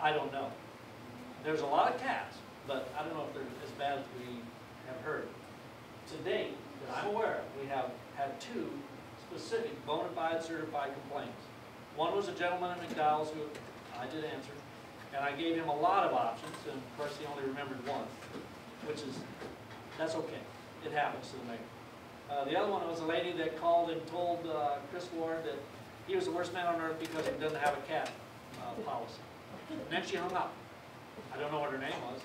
I don't know. There's a lot of cats, but I don't know if they're as bad as we have heard. To date, that I'm aware of, we have had 2 specific bona fide certified complaints. One was a gentleman in McDowell's who I did answer, and I gave him a lot of options, and of course he only remembered one, which is, that's okay. It happens to the mayor. The other one was a lady that called and told Chris Ward that he was the worst man on earth because he doesn't have a cat policy. And then she hung up. I don't know what her name was.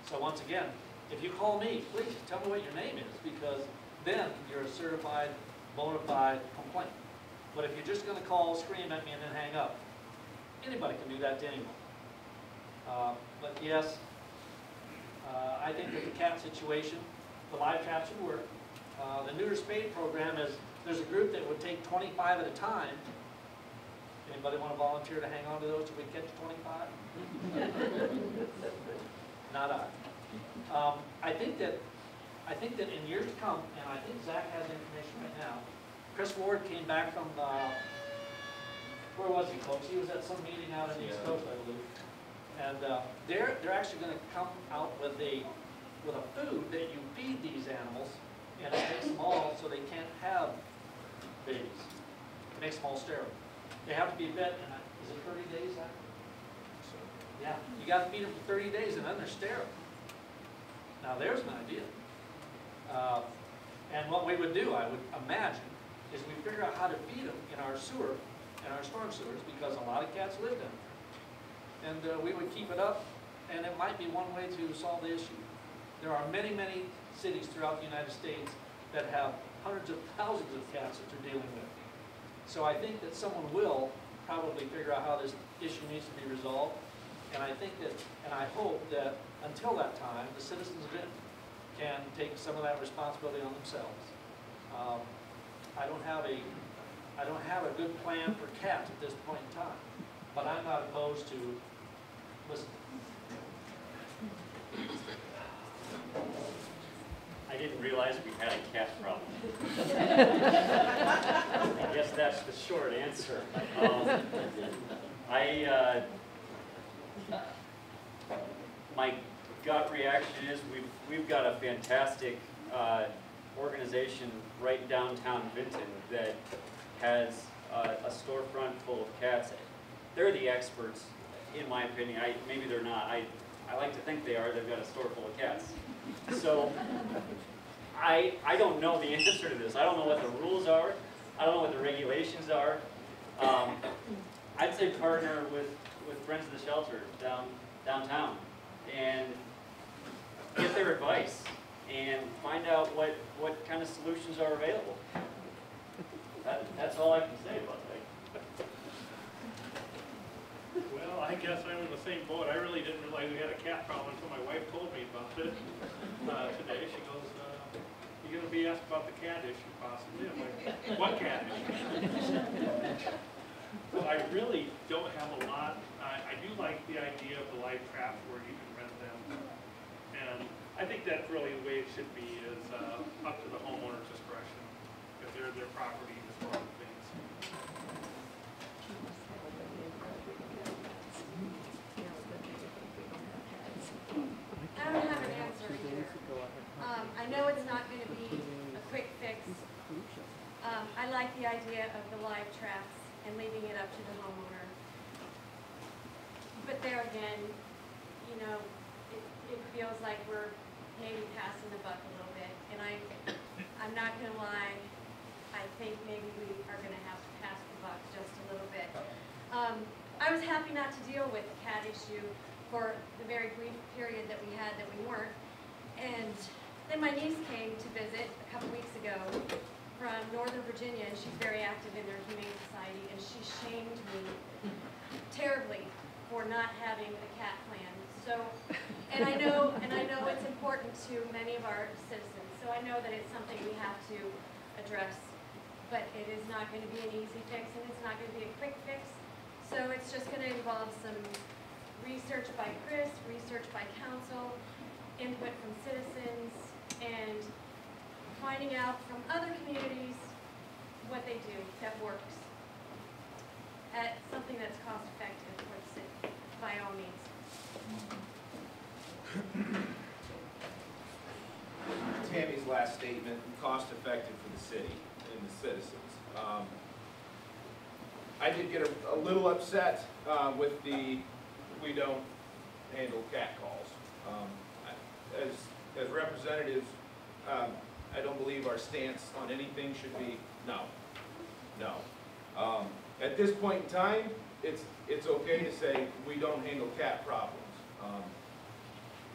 So once again, if you call me, please tell me what your name is, because then you're a certified, bona fide complaint. But if you're just going to call, scream at me, and then hang up, anybody can do that to anyone. But yes, I think that the cat situation, the live traps would work. The neuter spade program is, there's a group that would take 25 at a time. Anybody want to volunteer to hang on to those till we catch 25? Not I. I think that in years to come, and I think Zach has information right now. Chris Ward came back from where was he, folks? He was at some meeting out in the East Coast, I believe. And they're actually going to come out with a food that you feed these animals, and it makes them all so they can't have babies. It makes them all sterile. They have to be fed, and is it 30 days after? Yeah, you got to feed them for 30 days, and then they're sterile. Now there's an idea. And what we would do, I would imagine, is we figure out how to feed them in our sewer, in our storm sewers, because a lot of cats live down there. And we would keep it up, and it might be one way to solve the issue. There are many, many cities throughout the United States that have hundreds of thousands of cats that they're dealing with. So I think that someone will probably figure out how this issue needs to be resolved. And I think that, and I hope that until that time, the citizens of Vinton can take some of that responsibility on themselves. I don't have a good plan for cats at this point in time, but I'm not opposed to, listen. I didn't realize we had a cat problem. I guess that's the short answer. My gut reaction is we've got a fantastic organization right downtown Vinton that has a storefront full of cats. They're the experts, in my opinion. Maybe they're not. I like to think they are. They've got a store full of cats. So I don't know the answer to this. I don't know what the rules are. I don't know what the regulations are. I'd say partner with Friends of the Shelter downtown and get their advice and find out what kind of solutions are available. That's all I can say about that. Well, I guess I'm in the same boat. I really didn't realize we had a cat problem until my wife told me about it today. She goes, "You're going to be asked about the cat issue possibly." I'm like, "What cat issue?" Well, I really don't have a lot. I do like the idea of the live traps where you can rent them. And I think that's really the way it should be, is up to the homeowner's discretion. If they're their property to store the things. I don't have an answer here. I know it's not going to be a quick fix. I like the idea of the live traps and leaving it up to the homeowner. But there again, you know, it feels like we're maybe passing the buck a little bit. And I'm not going to lie, I think maybe we are going to have to pass the buck just a little bit. I was happy not to deal with the cat issue for the very brief period that we had that we weren't. And then my niece came to visit a couple weeks ago from Northern Virginia, and she's very active in their Humane Society, and she shamed me terribly for not having a cat plan. So, and I know it's important to many of our citizens, so I know that it's something we have to address, but it is not going to be an easy fix, and it's not going to be a quick fix. So it's just going to involve some research by Chris, research by council, input from citizens, and finding out from other communities what they do that works at something that's cost effective for the city by by all means. Tammy's last statement, cost effective for the city and the citizens. I did get a little upset with the we don't handle cat calls. As representatives, I don't believe our stance on anything should be no. At this point in time, it's okay to say we don't handle cat problems.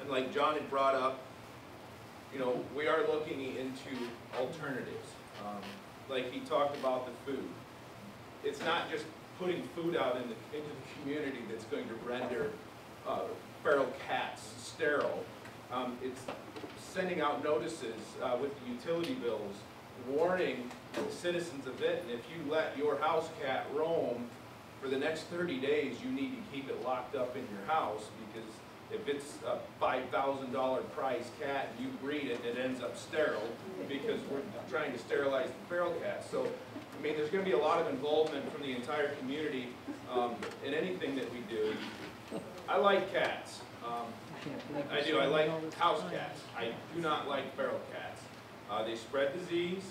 And like John had brought up, you know, we are looking into alternatives. Like he talked about the food. It's not just putting food out into the community that's going to render feral cats sterile. It's sending out notices with the utility bills, warning the citizens of Vinton, if you let your house cat roam for the next 30 days, you need to keep it locked up in your house, because if it's a $5,000 prize cat and you breed it, it ends up sterile, because we're trying to sterilize the feral cats. So, I mean, there's going to be a lot of involvement from the entire community in anything that we do. I like cats. I do. I like house cats. I do not like feral cats. They spread disease.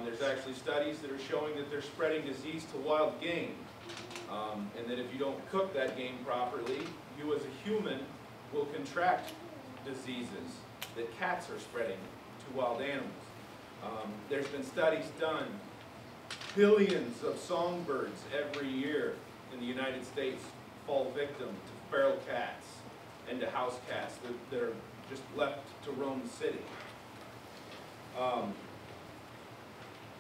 There's actually studies that are showing that they're spreading disease to wild game. And that if you don't cook that game properly, you as a human will contract diseases that cats are spreading to wild animals. There's been studies done. Billions of songbirds every year in the United States fall victim to feral cats and to house cats that are just left to roam the city.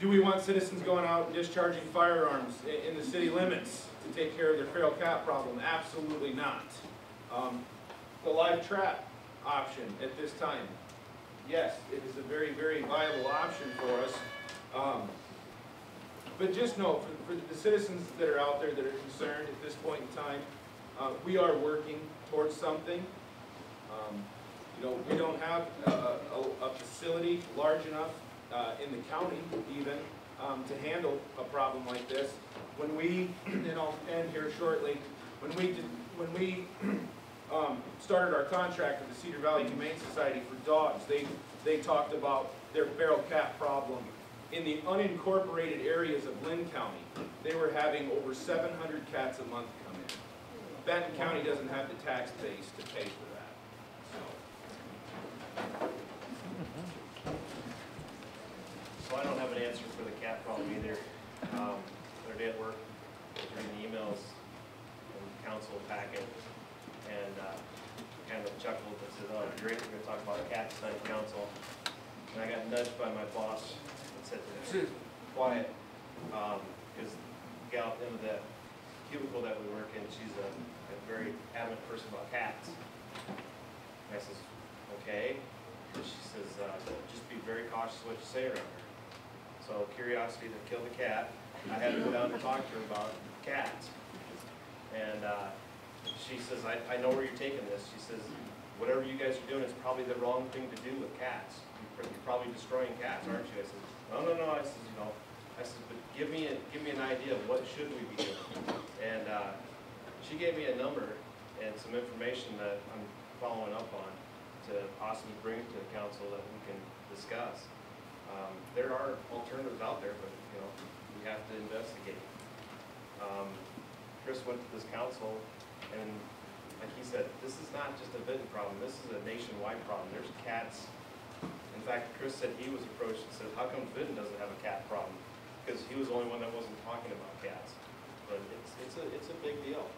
Do we want citizens going out and discharging firearms in the city limits to take care of their feral cat problem? Absolutely not. The live trap option at this time, yes, it is a very, very viable option for us. But just know, for the citizens that are out there that are concerned at this point in time, we are working towards something. You know, we don't have a facility large enough in the county even to handle a problem like this. When we, and I'll end here shortly, when we started our contract with the Cedar Valley Humane Society for dogs, they talked about their feral cat problem. In the unincorporated areas of Lynn County, they were having over 700 cats a month come in. Benton County doesn't have the tax base to pay for that. So I don't have an answer for the cat problem either. The other day at work, I was reading the emails in the council packet, and kind of chuckled and said, "Oh, great, we're going to talk about cats tonight at council." And I got nudged by my boss and said to him, "Quiet," because the gal in the cubicle that we work in, she's a very adamant person about cats. And I says, "Okay." And she says, "Just be very cautious what you say around her." So curiosity to kill the cat, I had to go down and talk to her about cats. And she says, I know where you're taking this. She says, "Whatever you guys are doing is probably the wrong thing to do with cats. You're probably destroying cats, aren't you?" I said, No. I said, but give me an idea of what should we be doing. And she gave me a number and some information that I'm following up on to possibly bring to the council that we can discuss. There are alternatives out there, but we have to investigate. Chris went to this council, and like he said, this is not just a Vinton problem. This is a nationwide problem. There's cats. In fact, Chris said he was approached and said, "How come Vinton doesn't have a cat problem?" Because he was the only one that wasn't talking about cats. But it's a big deal.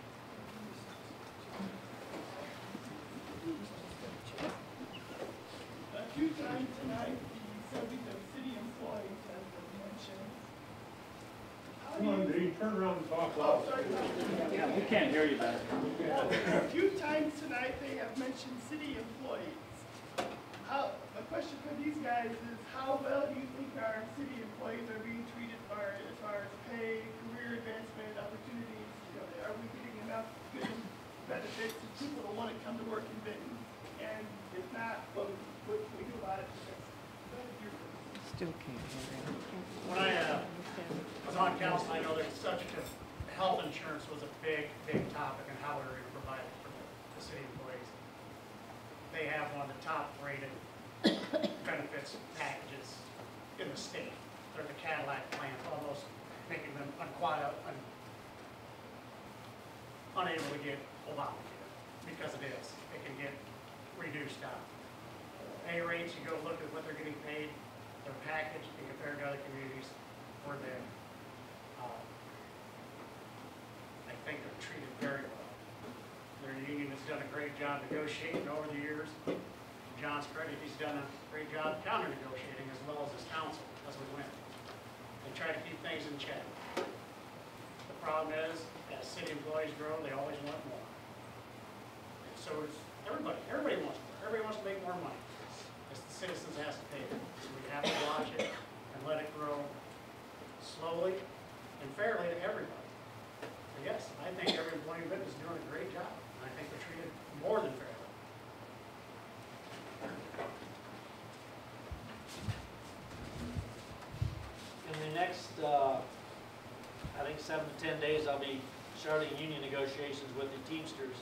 A few times tonight, the subject of city employees has been mentioned. Come on, Dave, turn around and talk Oh, loud. sorry. Yeah, we can't hear you back. A few times tonight, they have mentioned city employees. My question for these guys is, how well do you think our city employees are being treated as far as pay, career advancement, opportunities? Are we getting enough good benefits to people that want to come to work in Benton? And if not, what can we do about it? Still can't hear him. When I was on council, I know that such health insurance was a big topic and how we were going to provide top rated benefits packages in the state. They're the Cadillac plans, almost making them unable to get Obamacare because it is. It can get reduced down. Pay rates, you go look at what they're getting paid, their package, and compare to other communities, we're there. I think they're treated very well. Their union has done a great job negotiating over the years. To John's credit, he's done a great job counter-negotiating as well as his council as we went. They try to keep things in check. The problem is, as city employees grow, they always want more. And so it's everybody wants more. Everybody wants to make more money. It's the citizens has to pay it. So we have to watch it and let it grow slowly and fairly to everybody. But yes, I think every employee in Benton is doing a great job. I think they're treated more than fairly. In the next, I think 7 to 10 days, I'll be starting union negotiations with the Teamsters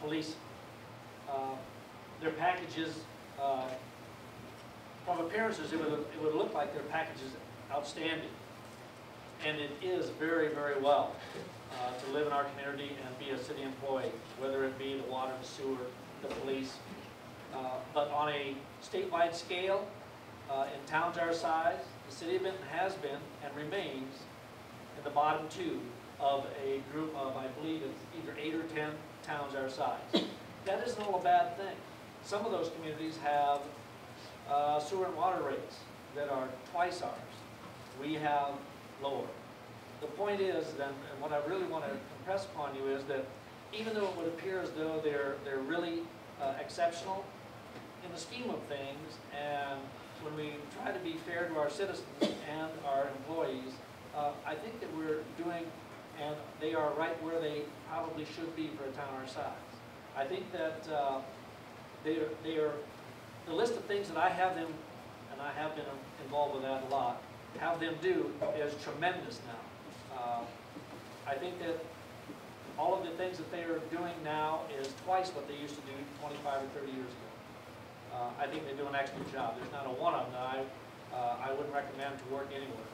Police. Their packages, from appearances, it would look like their package is outstanding. And it is very, very well to live in our community and be a city employee, whether it be the water, the sewer, the police. But on a statewide scale, in towns our size, the city of Benton has been and remains in the bottom 2 of a group of, I believe it's either 8 or 10 towns our size. That isn't all a bad thing. Some of those communities have sewer and water rates that are twice ours. We have lower. The point is then, and what I really want to impress upon you is that even though it would appear as though they're really exceptional, in the scheme of things, and when we try to be fair to our citizens and our employees, I think that we're doing, and they are right where they probably should be for a town our size. I think that they are, the list of things that I have them, and I have been involved with that a lot, have them do is tremendous now. I think that all of the things that they are doing now is twice what they used to do 25 or 30 years ago. I think they do an excellent job. There's not a one of them that I wouldn't recommend to work anywhere.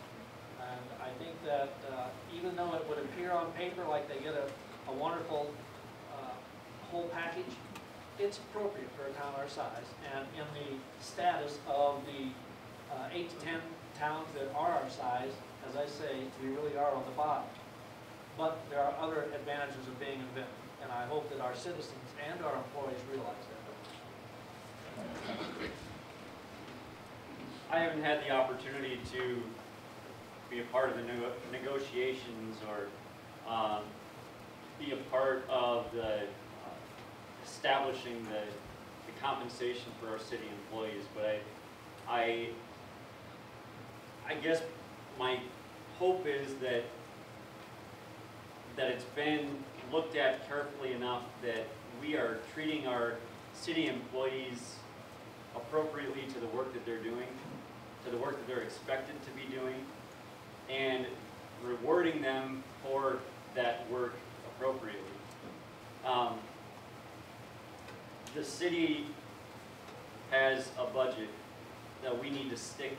And I think that even though it would appear on paper like they get a wonderful whole package, it's appropriate for a town our size. And in the status of the 8 to 10 towns that are our size, as I say, we really are on the bottom. But there are other advantages of being in Benton, and I hope that our citizens and our employees realize that. I haven't had the opportunity to be a part of the negotiations or be a part of the establishing the compensation for our city employees, but I guess my hope is that it's been looked at carefully enough that we are treating our city employees appropriately to the work that they're doing, to the work that they're expected to be doing, and rewarding them for that work appropriately. The city has a budget that we need to stick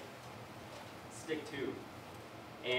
to.